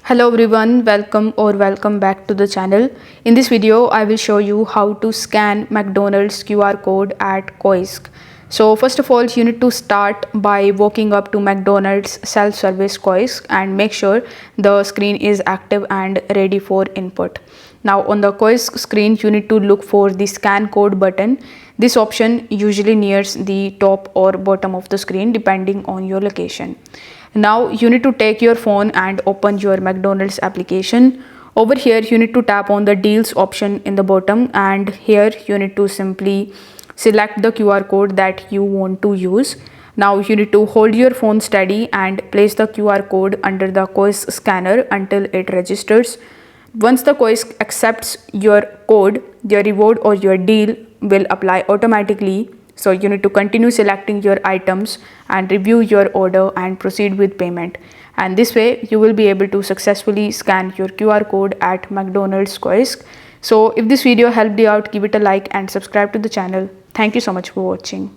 Hello everyone, welcome back to the channel. In this video, I will show you how to scan McDonald's QR code at Kiosk. So first of all, you need to start by walking up to McDonald's self-service kiosk and make sure the screen is active and ready for input. Now on the kiosk screen, you need to look for the scan code button. This option usually nears the top or bottom of the screen depending on your location. Now you need to take your phone and open your McDonald's application. Over here you need to tap on the deals option in the bottom, and here you need to simply select the QR code that you want to use. Now you need to hold your phone steady and place the QR code under the kiosk scanner until it registers. Once the kiosk accepts your code, your reward or your deal will apply automatically. So you need to continue selecting your items and review your order and proceed with payment. And this way you will be able to successfully scan your QR code at McDonald's kiosk. So if this video helped you out, give it a like and subscribe to the channel. Thank you so much for watching.